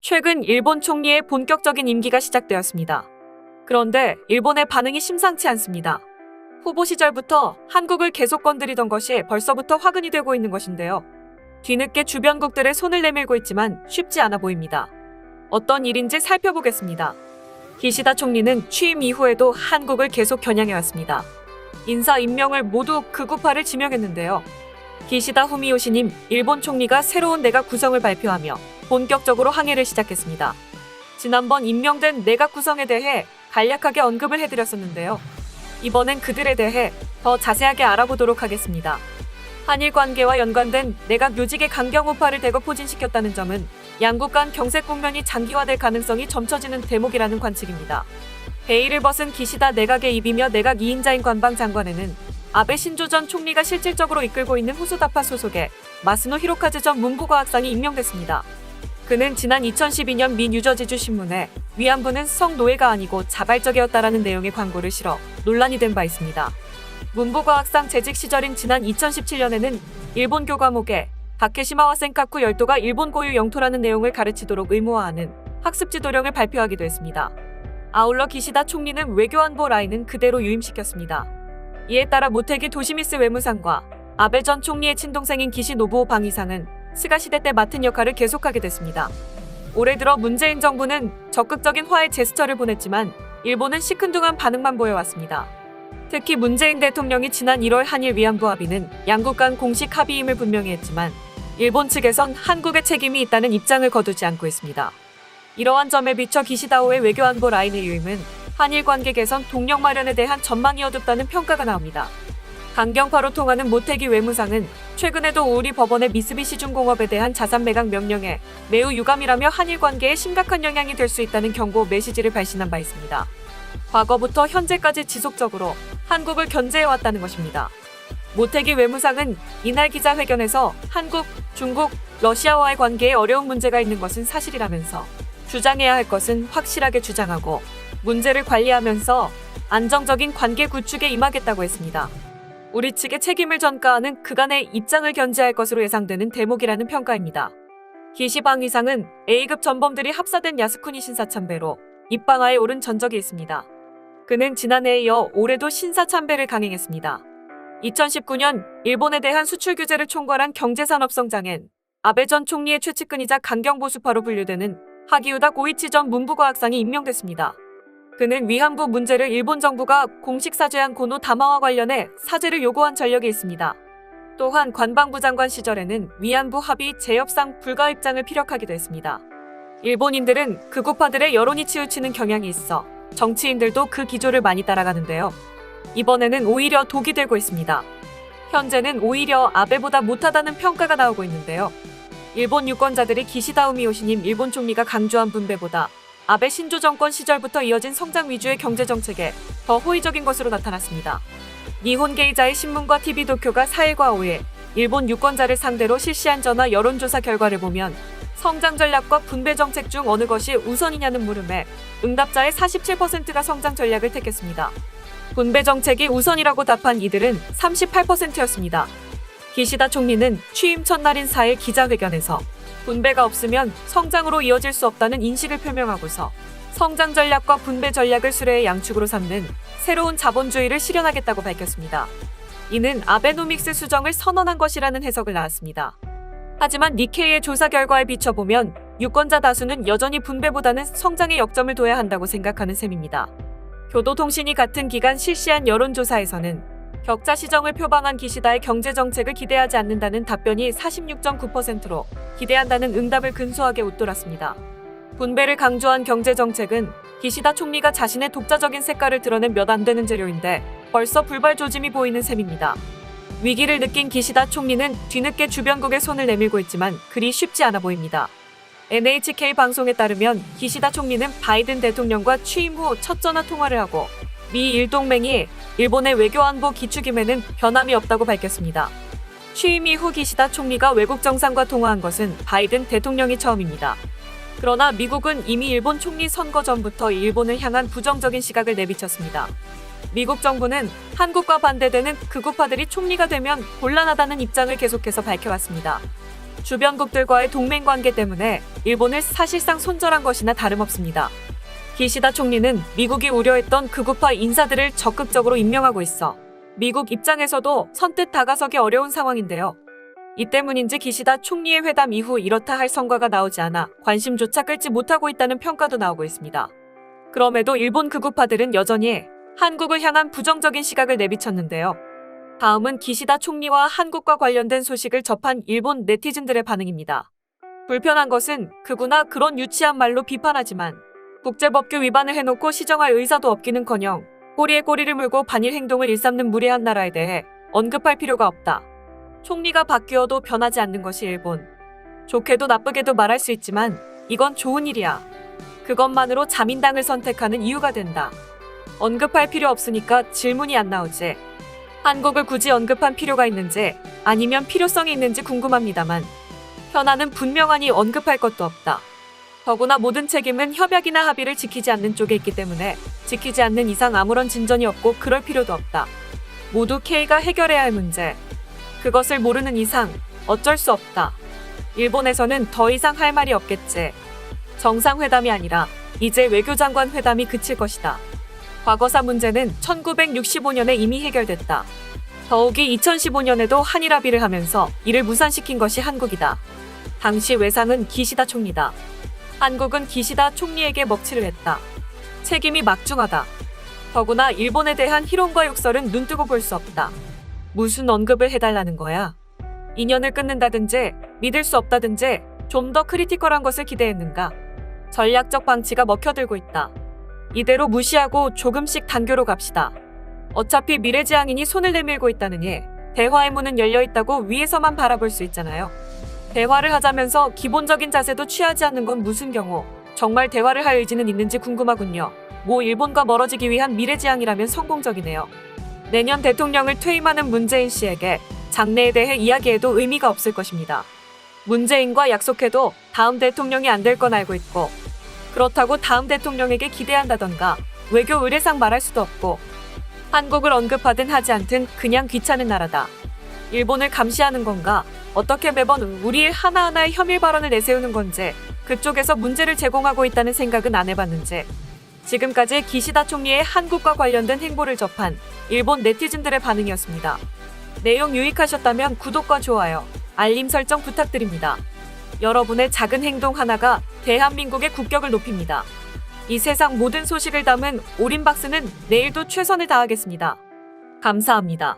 최근 일본 총리의 본격적인 임기가 시작되었습니다. 그런데 일본의 반응이 심상치 않습니다. 후보 시절부터 한국을 계속 건드리던 것이 벌써부터 화근이 되고 있는 것인데요. 뒤늦게 주변국들의 손을 내밀고 있지만 쉽지 않아 보입니다. 어떤 일인지 살펴보겠습니다. 기시다 총리는 취임 이후에도 한국을 계속 겨냥해왔습니다. 인사 임명을 모두 극우파를 지명했는데요. 기시다 후미요시님 일본 총리가 새로운 내각 구성을 발표하며 본격적으로 항해를 시작했습니다. 지난번 임명된 내각 구성에 대해 간략하게 언급을 해드렸었는데요. 이번엔 그들에 대해 더 자세하게 알아보도록 하겠습니다. 한일 관계와 연관된 내각 요직의 강경우파를 대거 포진시켰다는 점은 양국 간 경색 국면이 장기화될 가능성이 점쳐지는 대목이라는 관측입니다. 베일을 벗은 기시다 내각의 입이며 내각 2인자인 관방장관에는 아베 신조 전 총리가 실질적으로 이끌고 있는 후수다파 소속의 마스노 히로카즈 전 문부과학상이 임명됐습니다. 그는 지난 2012년 미 뉴저지주 신문에 위안부는 성노예가 아니고 자발적이었다라는 내용의 광고를 실어 논란이 된 바 있습니다. 문부과학상 재직 시절인 지난 2017년에는 일본교 과목에 다케시마와 센카쿠 열도가 일본 고유 영토라는 내용을 가르치도록 의무화하는 학습지도령을 발표하기도 했습니다. 아울러 기시다 총리는 외교안보 라인은 그대로 유임시켰습니다. 이에 따라 모테기 도시미스 외무상과 아베 전 총리의 친동생인 기시 노부오 방위상은 스가 시대 때 맡은 역할을 계속하게 됐습니다. 올해 들어 문재인 정부는 적극적인 화해 제스처를 보냈지만 일본은 시큰둥한 반응만 보여왔습니다. 특히 문재인 대통령이 지난 1월 한일 위안부 합의는 양국 간 공식 합의임을 분명히 했지만 일본 측에선 한국의 책임이 있다는 입장을 거두지 않고 있습니다. 이러한 점에 비춰 기시다오의 외교안보 라인의 유임은 한일 관계 개선 동력 마련에 대한 전망이 어둡다는 평가가 나옵니다. 강경파로 통하는 모테기 외무상은 최근에도 우리 법원의 미쓰비시중공업에 대한 자산 매각 명령에 매우 유감이라며 한일 관계에 심각한 영향이 될 수 있다는 경고 메시지를 발신한 바 있습니다. 과거부터 현재까지 지속적으로 한국을 견제해왔다는 것입니다. 모테기 외무상은 이날 기자회견에서 한국, 중국, 러시아와의 관계에 어려운 문제가 있는 것은 사실이라면서 주장해야 할 것은 확실하게 주장하고 문제를 관리하면서 안정적인 관계 구축에 임하겠다고 했습니다. 우리 측의 책임을 전가하는 그간의 입장을 견제할 것으로 예상되는 대목이라는 평가입니다. 기시 방위상은 A급 전범들이 합사된 야스쿠니 신사참배로 입방아에 오른 전적이 있습니다. 그는 지난해에 이어 올해도 신사참배를 강행했습니다. 2019년 일본에 대한 수출 규제를 총괄한 경제산업성 장엔 아베 전 총리의 최측근이자 강경보수파로 분류되는 하기우다 고이치 전 문부과학상이 임명됐습니다. 그는 위안부 문제를 일본 정부가 공식 사죄한 고노 다마와 관련해 사죄를 요구한 전력이 있습니다. 또한 관방부 장관 시절에는 위안부 합의 재협상 불가 입장을 피력하기도 했습니다. 일본인들은 극우파들의 여론이 치우치는 경향이 있어 정치인들도 그 기조를 많이 따라가는데요. 이번에는 오히려 독이 되고 있습니다. 현재는 오히려 아베보다 못하다는 평가가 나오고 있는데요. 일본 유권자들이 기시다 후미요시님 일본 총리가 강조한 분배보다 아베 신조 정권 시절부터 이어진 성장 위주의 경제정책에 더 호의적인 것으로 나타났습니다. 니혼게이자의 신문과 TV 도쿄가 4일과 5일 일본 유권자를 상대로 실시한 전화 여론조사 결과를 보면 성장 전략과 분배 정책 중 어느 것이 우선이냐는 물음에 응답자의 47%가 성장 전략을 택했습니다. 분배 정책이 우선이라고 답한 이들은 38%였습니다. 기시다 총리는 취임 첫날인 4일 기자회견에서 분배가 없으면 성장으로 이어질 수 없다는 인식을 표명하고서 성장 전략과 분배 전략을 수레의 양축으로 삼는 새로운 자본주의를 실현하겠다고 밝혔습니다. 이는 아베노믹스 수정을 선언한 것이라는 해석을 낳았습니다. 하지만 니케이의 조사 결과에 비춰보면 유권자 다수는 여전히 분배보다는 성장에 역점을 둬야 한다고 생각하는 셈입니다. 교도통신이 같은 기간 실시한 여론조사에서는 격차 시정을 표방한 기시다의 경제정책을 기대하지 않는다는 답변이 46.9%로 기대한다는 응답을 근소하게 웃돌았습니다. 분배를 강조한 경제정책은 기시다 총리가 자신의 독자적인 색깔을 드러낸 몇 안 되는 재료인데 벌써 불발 조짐이 보이는 셈입니다. 위기를 느낀 기시다 총리는 뒤늦게 주변국의 손을 내밀고 있지만 그리 쉽지 않아 보입니다. NHK 방송에 따르면 기시다 총리는 바이든 대통령과 취임 후 첫 전화 통화를 하고 미 일동맹이 일본의 외교안보 기축임에는 변함이 없다고 밝혔습니다. 취임 이후 기시다 총리가 외국 정상과 통화한 것은 바이든 대통령이 처음입니다. 그러나 미국은 이미 일본 총리 선거 전부터 일본을 향한 부정적인 시각을 내비쳤습니다. 미국 정부는 한국과 반대되는 극우파들이 총리가 되면 곤란하다는 입장을 계속해서 밝혀왔습니다. 주변국들과의 동맹 관계 때문에 일본을 사실상 손절한 것이나 다름없습니다. 기시다 총리는 미국이 우려했던 극우파 인사들을 적극적으로 임명하고 있어 미국 입장에서도 선뜻 다가서기 어려운 상황인데요. 이 때문인지 기시다 총리의 회담 이후 이렇다 할 성과가 나오지 않아 관심조차 끌지 못하고 있다는 평가도 나오고 있습니다. 그럼에도 일본 극우파들은 여전히 한국을 향한 부정적인 시각을 내비쳤는데요. 다음은 기시다 총리와 한국과 관련된 소식을 접한 일본 네티즌들의 반응입니다. 불편한 것은 극우나 그런 유치한 말로 비판하지만 국제법규 위반을 해놓고 시정할 의사도 없기는커녕 꼬리에 꼬리를 물고 반일 행동을 일삼는 무례한 나라에 대해 언급할 필요가 없다. 총리가 바뀌어도 변하지 않는 것이 일본. 좋게도 나쁘게도 말할 수 있지만 이건 좋은 일이야. 그것만으로 자민당을 선택하는 이유가 된다. 언급할 필요 없으니까 질문이 안 나오지. 한국을 굳이 언급한 필요가 있는지 아니면 필요성이 있는지 궁금합니다만 현안은 분명하니 언급할 것도 없다. 더구나 모든 책임은 협약이나 합의를 지키지 않는 쪽에 있기 때문에 지키지 않는 이상 아무런 진전이 없고 그럴 필요도 없다. 모두 K가 해결해야 할 문제. 그것을 모르는 이상 어쩔 수 없다. 일본에서는 더 이상 할 말이 없겠지. 정상회담이 아니라 이제 외교장관 회담이 그칠 것이다. 과거사 문제는 1965년에 이미 해결됐다. 더욱이 2015년에도 한일 합의를 하면서 이를 무산시킨 것이 한국이다. 당시 외상은 기시다 총리다. 한국은 기시다 총리에게 먹칠을 했다. 책임이 막중하다. 더구나 일본에 대한 희롱과 욕설은 눈뜨고 볼 수 없다. 무슨 언급을 해달라는 거야? 인연을 끊는다든지 믿을 수 없다든지 좀 더 크리티컬한 것을 기대했는가? 전략적 방치가 먹혀들고 있다. 이대로 무시하고 조금씩 단교로 갑시다. 어차피 미래지향인이 손을 내밀고 있다느니 대화의 문은 열려있다고 위에서만 바라볼 수 있잖아요. 대화를 하자면서 기본적인 자세도 취하지 않는 건 무슨 경우? 정말 대화를 할 의지는 있는지 궁금하군요. 뭐 일본과 멀어지기 위한 미래지향이라면 성공적이네요. 내년 대통령을 퇴임하는 문재인 씨에게 장래에 대해 이야기해도 의미가 없을 것입니다. 문재인과 약속해도 다음 대통령이 안 될 건 알고 있고 그렇다고 다음 대통령에게 기대한다던가 외교 의례상 말할 수도 없고 한국을 언급하든 하지 않든 그냥 귀찮은 나라다. 일본을 감시하는 건가? 어떻게 매번 우리의 하나하나의 혐일 발언을 내세우는 건지 그쪽에서 문제를 제공하고 있다는 생각은 안 해봤는지 지금까지 기시다 총리의 한국과 관련된 행보를 접한 일본 네티즌들의 반응이었습니다. 내용 유익하셨다면 구독과 좋아요, 알림 설정 부탁드립니다. 여러분의 작은 행동 하나가 대한민국의 국격을 높입니다. 이 세상 모든 소식을 담은 올인박스는 내일도 최선을 다하겠습니다. 감사합니다.